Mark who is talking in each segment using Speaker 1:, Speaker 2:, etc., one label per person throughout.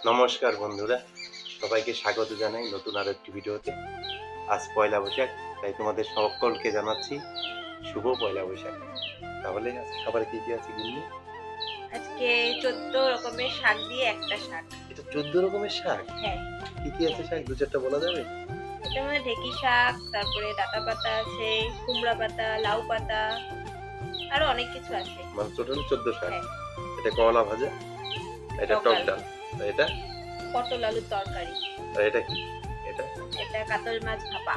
Speaker 1: নমস্কার বন্ধুরা, সবাইকে স্বাগত জানাই নতুন আরো একটি ভিডিওতে। আজ পয়লা বৈশাখ, তাই তোমাদের সকলকে জানাচ্ছি শুভ পয়লা বৈশাখ। তাহলে আজ খাবারে কি কি আছে গিন্নি?
Speaker 2: আজকে 14 রকমের শাক দিয়ে একটা শাক।
Speaker 1: এটা 14 রকমের শাক?
Speaker 2: হ্যাঁ,
Speaker 1: কি কি আছে শাক, দু চারটা বলা যাবে?
Speaker 2: এটার মধ্যে ঢেঁকি শাক, তারপরে ডাঁটা পাতা আছে, কুমড়া পাতা, লাউ পাতা, আরো অনেক কিছু আছে।
Speaker 1: মানে টোটাল 14 শাক।
Speaker 2: হ্যাঁ,
Speaker 1: এটা করলা ভাজা, এটা টক ডাল, আর এটা
Speaker 2: পটল আলুর তরকারি,
Speaker 1: আর এটা কি? এটা
Speaker 2: এটা কাতল মাছ ভাপা,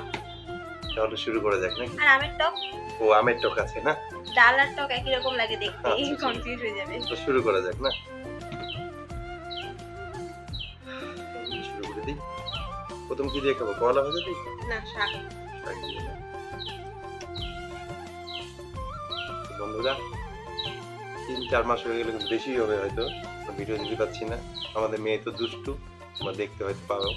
Speaker 1: তাহলে শুরু করা যাক নাকি?
Speaker 2: আর আমের টক।
Speaker 1: ও, আমের টক আছে না?
Speaker 2: ডাল আর টক একই রকম লাগে দেখতে,
Speaker 1: আচ্ছা,
Speaker 2: কনফিউজ হয়ে যাবে।
Speaker 1: তো শুরু করা যাক না? শুরু করে দিই। প্রথম কি দিয়ে খাবো, করলা ভাজা দিই?
Speaker 2: না, শাক।
Speaker 1: শাক দিয়ে না? বন্ধুরা, 3-4 মাস হয়ে গেলে কিন্তু বেশি হবে হয়তো, ভিডিও দিতে পারছি না। আমাদের মেয়ে তো দুষ্টু, তোমরা দেখতে হয়তো পাও।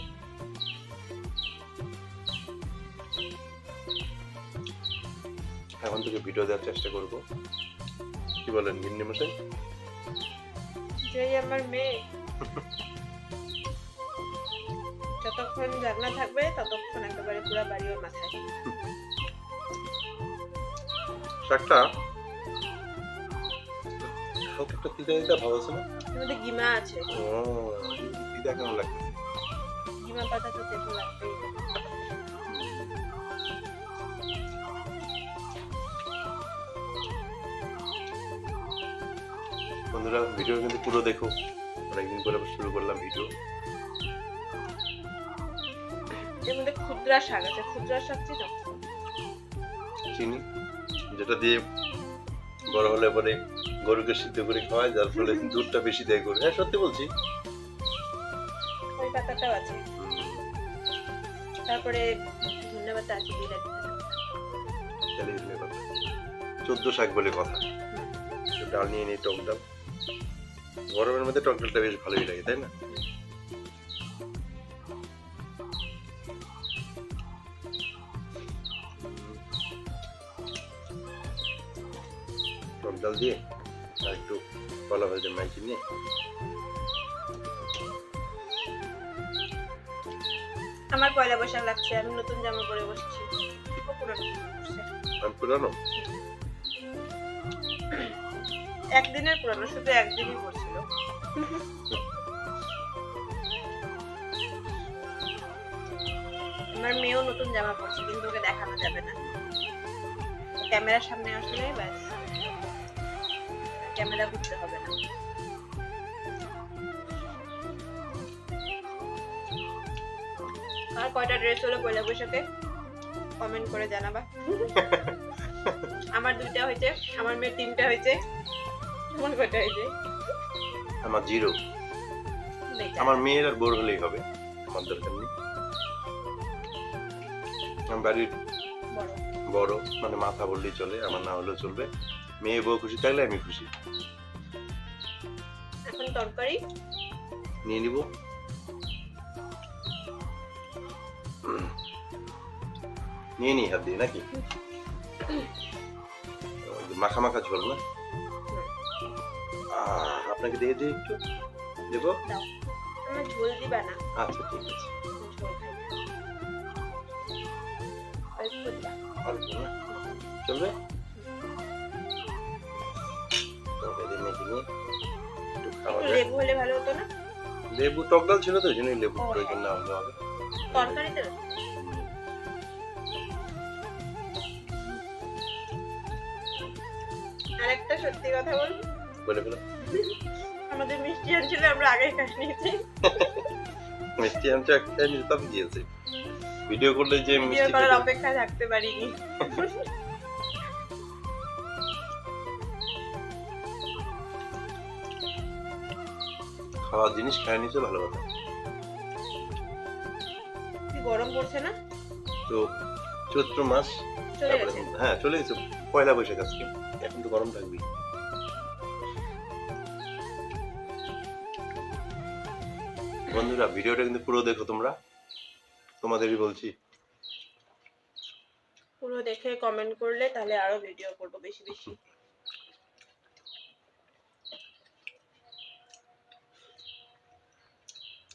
Speaker 1: এখন থেকে ভিডিও দেওয়ার চেষ্টা করব। কি বলেন গিন্নি মশাই?
Speaker 2: যেই আমার মেয়ে যতক্ষণ জাগনা থাকবে ততক্ষণ একেবারে পুরো বাড়ি ওর মাথায়।
Speaker 1: শাকটা হালকা একটা তিতা তিতা ভাব আছে না?
Speaker 2: এর মধ্যে গিমা আছে।
Speaker 1: ও, তিতা কেমন লাগতেছে?
Speaker 2: গিমা পাতা তো তেতো লাগবেই।
Speaker 1: বন্ধুরা, ভিডিও কিন্তু পুরো দেখো, অনেকদিন পরে শুরু করলাম ভিডিও।
Speaker 2: এর মধ্যে ক্ষুদ্রা শাক আছে, ক্ষুদ্রা শাক চিনো?
Speaker 1: চিনি, যেটা দিয়ে বড় হলে পরে গরুকে সিদ্ধ করে খাওয়ায়, যার ফলে দুধটা বেশি দেয় গরু। হ্যাঁ, সত্যি বলছি।
Speaker 2: ওই পাতাটাও আছে। তারপরে ধন্যবাদ আছে, বিলাতি পাতা।
Speaker 1: 14 শাক বলে কথা। ডাল নিয়ে নিই, টক ডাল। গরমের মধ্যে টক ডালটা বেশ ভালোই লাগে, তাই না? টক ডাল দিয়ে আর একটু কলা ভাজা মাইকে নিয়ে
Speaker 2: আমার পয়লা বৈশাখ লাগছে, আমি নতুন জামা পরে বসেছি।
Speaker 1: পুরানো
Speaker 2: একদিনের পুরানো, শুধু একদিনই পড়ছিল। আমার মেয়েও নতুন জামা পরছে, কিন্তু ওকে দেখানো যাবে না। ক্যামেরার সামনে আসলে ব্যাস, ক্যামেরা ঘুরতে হবে না। আর কয়টা ড্রেস হলো পয়লা বৈশাখে কমেন্ট করে জানাবা। আমার 2টা হয়েছে, আমার মেয়ের 3টা হয়েছে। তোমার কয়টা হয়েছে?
Speaker 1: আমার 0। আমার মেয়ের আর বড় হলেই হবে, আমার দরকার নেই। আমার বাড়ির বড়, মানে মাথা বললেই চলে, আমার না হলেও চলবে। মেয়ে বউ খুশি থাকলে আমি খুশি।
Speaker 2: এখন তরকারি
Speaker 1: নিয়ে নিব। নিয়ে নি হাত দিয়ে নাকি? মাখা মাখা ঝোল না? আপনাকে দিয়ে দিই, একটু দেবো?
Speaker 2: আমার ঝোল দিবা না?
Speaker 1: আচ্ছা, ঠিক আছে।
Speaker 2: ঝোল খাই না। অল্প দিবা।
Speaker 1: অল্প না? চলবে? তরকারি মেখে নিয়ে একটু খাওয়া
Speaker 2: একটু
Speaker 1: যায়।
Speaker 2: লেবু হলে ভালো হতো না?
Speaker 1: লেবু, টক ডাল ছিল তো, ওই জন্যই লেবু
Speaker 2: ও,
Speaker 1: প্রয়োজন না হলে হবে।
Speaker 2: তরকারিতে আরেকটা সত্যি কথা বল,
Speaker 1: বলে ফেলো।
Speaker 2: আমাদের মিষ্টি আনছিল, আমরা আগেই কাজ নিয়েছি।
Speaker 1: মিষ্টি আনছে একটা, তবে দিয়েছে। ভিডিও করলে যে
Speaker 2: ভিডিও
Speaker 1: মিষ্টি
Speaker 2: করার
Speaker 1: খেতে-
Speaker 2: অপেক্ষা থাকতে পারিনি।
Speaker 1: খাওয়ার জিনিস খায় নিছে, ভালো কথা।
Speaker 2: কি গরম পড়ছে না?
Speaker 1: তো চৈত্র মাস,
Speaker 2: চলে
Speaker 1: তারপরে
Speaker 2: গেছে।
Speaker 1: হ্যাঁ চলে গেছে পয়লা বৈশাখ আজকে। এখন তো গরম থাকবেই। বন্ধুরা, ভিডিওটা কিন্তু পুরো দেখো তোমরা, তোমাদেরই বলছি।
Speaker 2: পুরো দেখে কমেন্ট করলে তাহলে আরো ভিডিও করব বেশি বেশি।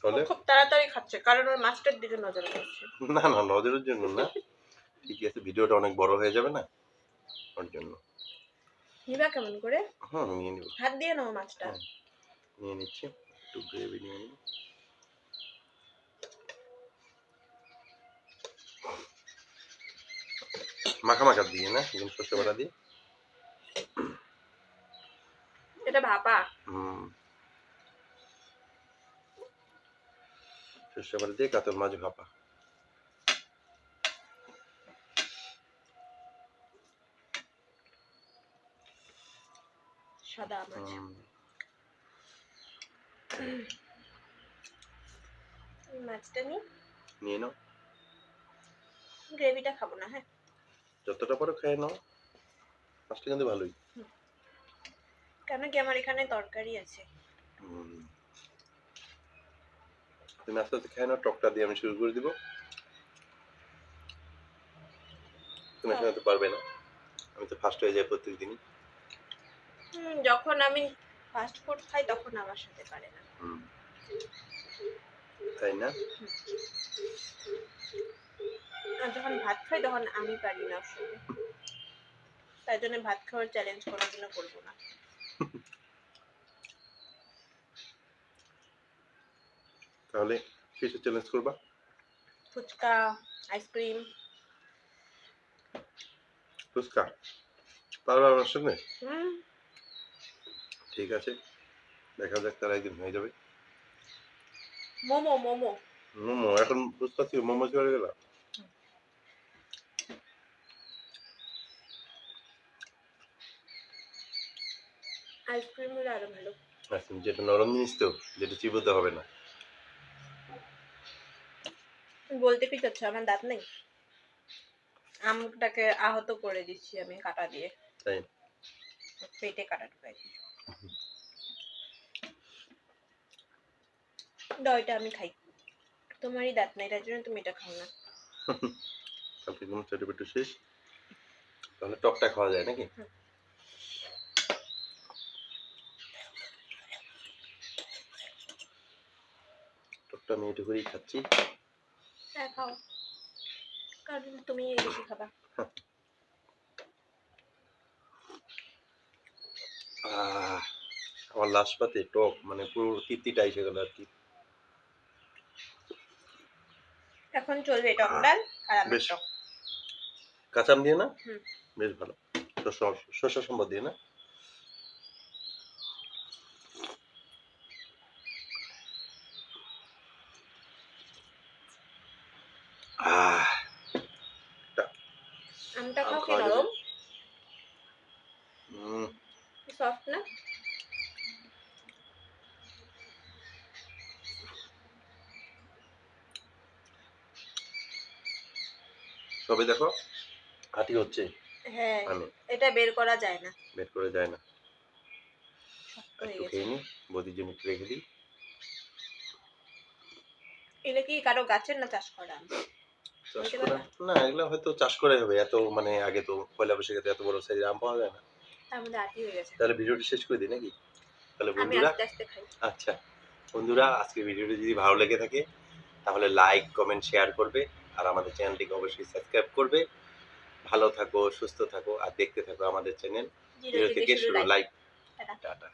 Speaker 1: তাহলে
Speaker 2: খুব তাড়াতাড়ি খাচ্ছে কারণ ওর মাছটার দিকে নজর করছে।
Speaker 1: না না নজরের জন্য না, ঠিক আছে ভিডিওটা অনেক বড় হয়ে যাবে না ওর জন্য।
Speaker 2: নিবা কেমন করে?
Speaker 1: হুম নিয়ে নিব।
Speaker 2: হাত দিয়ে নাও মাছটা।
Speaker 1: হ্যাঁ নিয়ে নিচ্ছি, একটু গ্রেভি নিয়ে নিই। মাখা মাখা দিয়ে না একদম সর্ষে বাটা দিয়ে।
Speaker 2: এটা ভাপা।
Speaker 1: হুম সর্ষে বাটা দিয়ে কাতল মাছ ভাপা।
Speaker 2: সাদা মাছ। মাছটা
Speaker 1: নিয়ে নাও,
Speaker 2: গ্রেভিটা খাবো না। হ্যাঁ
Speaker 1: যতটা পারো খেয়ে নাও, মাছটা কিন্তু ভালোই।
Speaker 2: কেন কি আমার এখানে তরকারি আছে।
Speaker 1: হুম, তুমি আস্তে আস্তে খেয়ে নাও, টকটা দিয়ে আমি শুরু করে দিব। তুমি আসলে তো পারবে না, আমি তো ফার্স্ট হয়ে যাই প্রত্যেক দিনই।
Speaker 2: যখন আমি ফাস্ট ফুড খাই তখন আমার সাথে পারে না।
Speaker 1: তাই না?
Speaker 2: আর যখন ভাত খাই তখন আমি পারি না ওর সাথে। তাই জন্য ভাত খাওয়ার চ্যালেঞ্জ কোনোদিনও করবো না।
Speaker 1: তাহলে কিছু চ্যালেঞ্জ করবা?
Speaker 2: ফুচকা, আইসক্রিম।
Speaker 1: ফুচকা পারবা আমার সঙ্গে?
Speaker 2: হুম
Speaker 1: ঠিক আছে, দেখা যাক তার একদিন হয়ে যাবে।
Speaker 2: মোমো মোমো।
Speaker 1: মোমো এখন ফুচকা থেকে মোমো চলে গেল।
Speaker 2: আইসক্রিম হলে আরো ভালো।
Speaker 1: আচ্ছা, যেটা নরম জিনিস তো, যেটা চিবোতে হবে না।
Speaker 2: বলতে কি চাচ্ছ আমার দাঁত নেই? আমটাকে আহত করে দিচ্ছি আমি কাটা দিয়ে।
Speaker 1: তাই
Speaker 2: পেটে কাটা ঢুকাই দিচ্ছি। দাও এটা আমি খাই। তোমারই দাঁত নাই তার জন্য তুমি এটা খাও না।
Speaker 1: কালকে কোনো চাটুপাটু শেষ, তাহলে টকটা খাওয়া যায় নাকি? টকটা আমি একটু করেই খাচ্ছি।
Speaker 2: হ্যাঁ খাও, কারণ তুমি বেশি খাবা।
Speaker 1: আমার লাস্ট পাতে টক মানে পুরো তৃপ্তিটা এসে গেল আর কি।
Speaker 2: এখন চলবে টক ডাল আর আমার
Speaker 1: বেশ
Speaker 2: টক।
Speaker 1: কাঁচাম দিয়ে না,
Speaker 2: হুম
Speaker 1: বেশ ভালো। শস্য সম্পদ দিয়ে না। আহ
Speaker 2: আমটা
Speaker 1: আম
Speaker 2: খাও কি
Speaker 1: খাওয়া যাবে।
Speaker 2: নরম সফট না?
Speaker 1: সবে দেখো হাঁটি হচ্ছে।
Speaker 2: হ্যাঁ
Speaker 1: আমি
Speaker 2: এটা বের করা যায় না,
Speaker 1: বের করে যায় না।
Speaker 2: শক্ত হয়ে
Speaker 1: একটু
Speaker 2: গেছে।
Speaker 1: খেয়ে নি, বদির জন্য একটু রেখে দিই।
Speaker 2: এটা কি কারো গাছের না চাষ করা আম?
Speaker 1: চাষ
Speaker 2: বলতে
Speaker 1: করা
Speaker 2: পারবা?
Speaker 1: না, এগুলো হয়তো চাষ করে হবে। এত মানে আগে তো পয়লা বৈশাখে এত বড় সাইজের আম পাওয়া যায় না।
Speaker 2: তার মধ্যে আটি হয়ে গেছে।
Speaker 1: তাহলে ভিডিওটি শেষ করে দিই নাকি? তাহলে
Speaker 2: আমি
Speaker 1: বন্ধুরা,
Speaker 2: আস্তে আস্তে খাই।
Speaker 1: আচ্ছা বন্ধুরা, আজকের ভিডিওটি যদি ভালো লেগে থাকে তাহলে লাইক কমেন্ট শেয়ার করবে, আর আমাদের চ্যানেলটিকে অবশ্যই সাবস্ক্রাইব করবে। ভালো থাকো, সুস্থ থাকো, আর দেখতে থাকো আমাদের চ্যানেল
Speaker 2: জিরো
Speaker 1: জিরো
Speaker 2: থেকে
Speaker 1: থেকে
Speaker 2: শুরু
Speaker 1: শুরু
Speaker 2: লাইফ।
Speaker 1: লাইফ।
Speaker 2: টাটা।
Speaker 1: টাটা।